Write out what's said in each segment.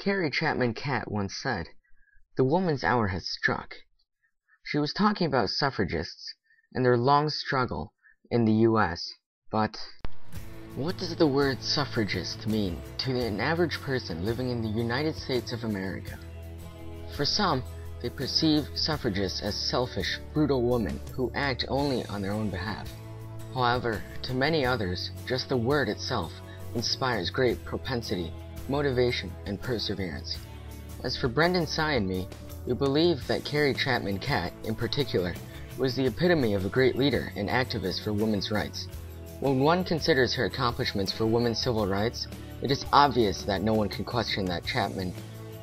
Carrie Chapman Catt once said, "The woman's hour has struck." She was talking about suffragists and their long struggle in the US, but what does the word suffragist mean to an average person living in the United States of America? For some, they perceive suffragists as selfish, brutal women who act only on their own behalf. However, to many others, just the word itself inspires great propensity, motivation, and perseverance. As for Brendan, Tsai, and me, we believe that Carrie Chapman Catt, in particular, was the epitome of a great leader and activist for women's rights. When one considers her accomplishments for women's civil rights, it is obvious that no one can question that Chapman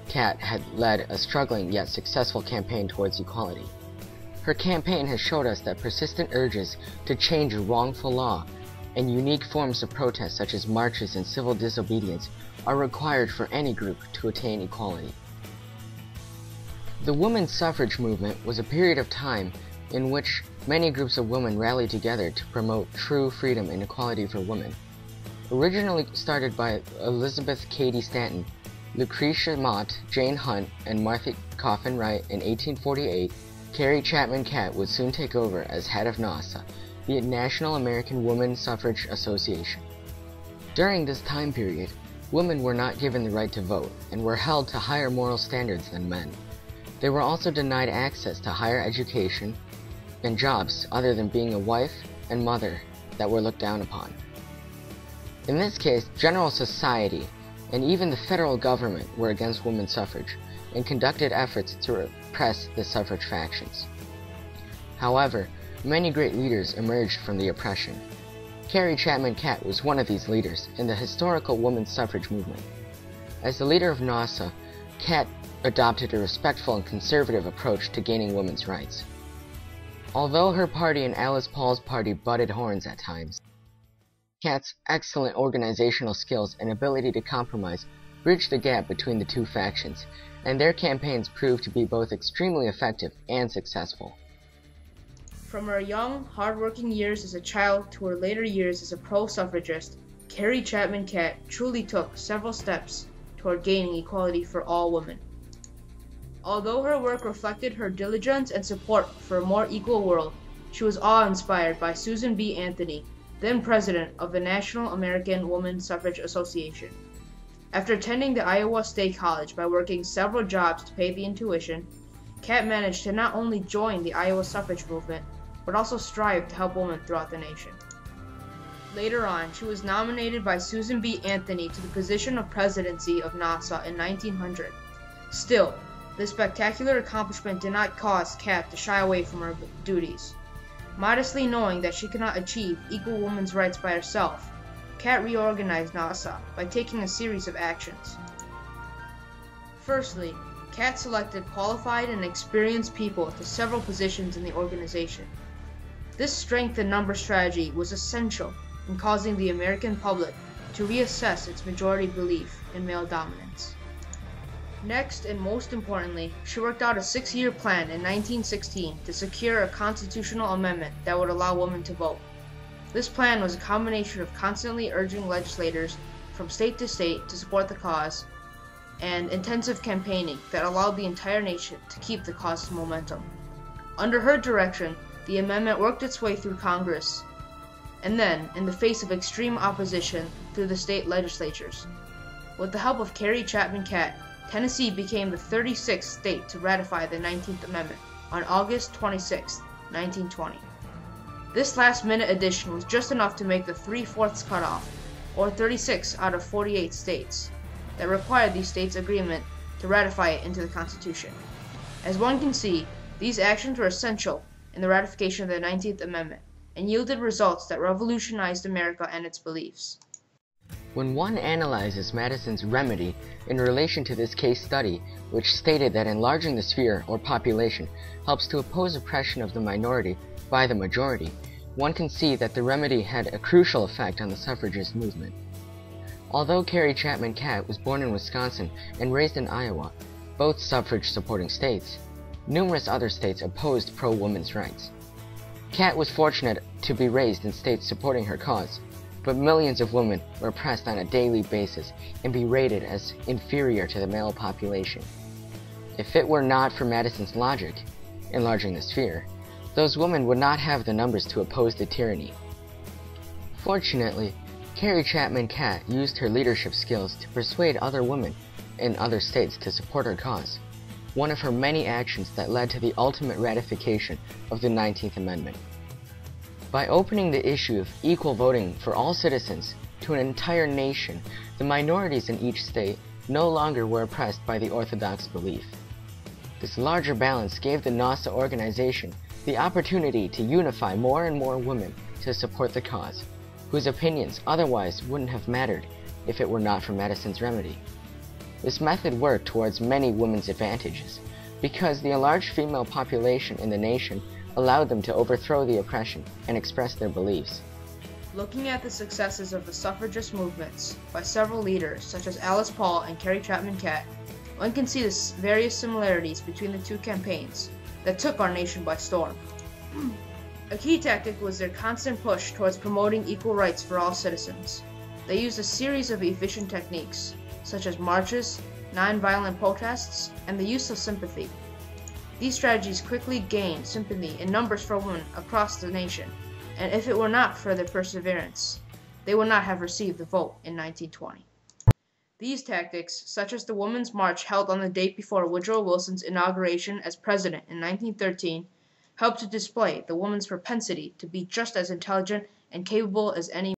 Catt had led a struggling yet successful campaign towards equality. Her campaign has showed us that persistent urges to change a wrongful law and unique forms of protest such as marches and civil disobedience are required for any group to attain equality. The women's suffrage movement was a period of time in which many groups of women rallied together to promote true freedom and equality for women. Originally started by Elizabeth Cady Stanton, Lucretia Mott, Jane Hunt, and Martha Coffin Wright in 1848, Carrie Chapman Catt would soon take over as head of NAWSA, the National American Woman Suffrage Association. During this time period, women were not given the right to vote and were held to higher moral standards than men. They were also denied access to higher education and jobs other than being a wife and mother that were looked down upon. In this case, general society and even the federal government were against women's suffrage and conducted efforts to repress the suffrage factions. However, many great leaders emerged from the oppression. Carrie Chapman Catt was one of these leaders in the historical women's suffrage movement. As the leader of NAWSA, Catt adopted a respectful and conservative approach to gaining women's rights. Although her party and Alice Paul's party butted horns at times, Catt's excellent organizational skills and ability to compromise bridged the gap between the two factions, and their campaigns proved to be both extremely effective and successful. From her young, hard-working years as a child to her later years as a pro-suffragist, Carrie Chapman Catt truly took several steps toward gaining equality for all women. Although her work reflected her diligence and support for a more equal world, she was awe-inspired by Susan B. Anthony, then president of the National American Woman Suffrage Association. After attending the Iowa State College by working several jobs to pay the tuition, Catt managed to not only join the Iowa suffrage movement, but also strive to help women throughout the nation. Later on, she was nominated by Susan B. Anthony to the position of presidency of NAWSA in 1900. Still, this spectacular accomplishment did not cause Catt to shy away from her duties. Modestly knowing that she could not achieve equal women's rights by herself, Catt reorganized NAWSA by taking a series of actions. Firstly, Catt selected qualified and experienced people to several positions in the organization. This strength in numbers strategy was essential in causing the American public to reassess its majority belief in male dominance. Next, and most importantly, she worked out a 6-year plan in 1916 to secure a constitutional amendment that would allow women to vote. This plan was a combination of constantly urging legislators from state to state to support the cause, and intensive campaigning that allowed the entire nation to keep the cause's momentum. Under her direction, the amendment worked its way through Congress, and then, in the face of extreme opposition, through the state legislatures. With the help of Carrie Chapman Catt, Tennessee became the 36th state to ratify the 19th Amendment on August 26, 1920. This last-minute addition was just enough to make the 3/4 cutoff, or 36 out of 48 states, that required these states' agreement to ratify it into the Constitution. As one can see, these actions were essential in the ratification of the 19th Amendment, and yielded results that revolutionized America and its beliefs. When one analyzes Madison's remedy in relation to this case study, which stated that enlarging the sphere or population helps to oppose oppression of the minority by the majority, one can see that the remedy had a crucial effect on the suffragist movement. Although Carrie Chapman Catt was born in Wisconsin and raised in Iowa, both suffrage-supporting states, numerous other states opposed pro-women's rights. Catt was fortunate to be raised in states supporting her cause, but millions of women were oppressed on a daily basis and berated as inferior to the male population. If it were not for Madison's logic, enlarging the sphere, those women would not have the numbers to oppose the tyranny. Fortunately, Carrie Chapman Catt used her leadership skills to persuade other women in other states to support her cause, one of her many actions that led to the ultimate ratification of the 19th Amendment. By opening the issue of equal voting for all citizens to an entire nation, the minorities in each state no longer were oppressed by the orthodox belief. This larger balance gave the NASA organization the opportunity to unify more and more women to support the cause, whose opinions otherwise wouldn't have mattered if it were not for Madison's remedy. This method worked towards many women's advantages, because the enlarged female population in the nation allowed them to overthrow the oppression and express their beliefs. Looking at the successes of the suffragist movements by several leaders such as Alice Paul and Carrie Chapman Catt, one can see the various similarities between the two campaigns that took our nation by storm. A key tactic was their constant push towards promoting equal rights for all citizens. They used a series of efficient techniques, such as marches, nonviolent protests, and the use of sympathy. These strategies quickly gained sympathy in numbers for women across the nation, and if it were not for their perseverance, they would not have received the vote in 1920. These tactics, such as the Women's March held on the date before Woodrow Wilson's inauguration as president in 1913, helped to display the woman's propensity to be just as intelligent and capable as any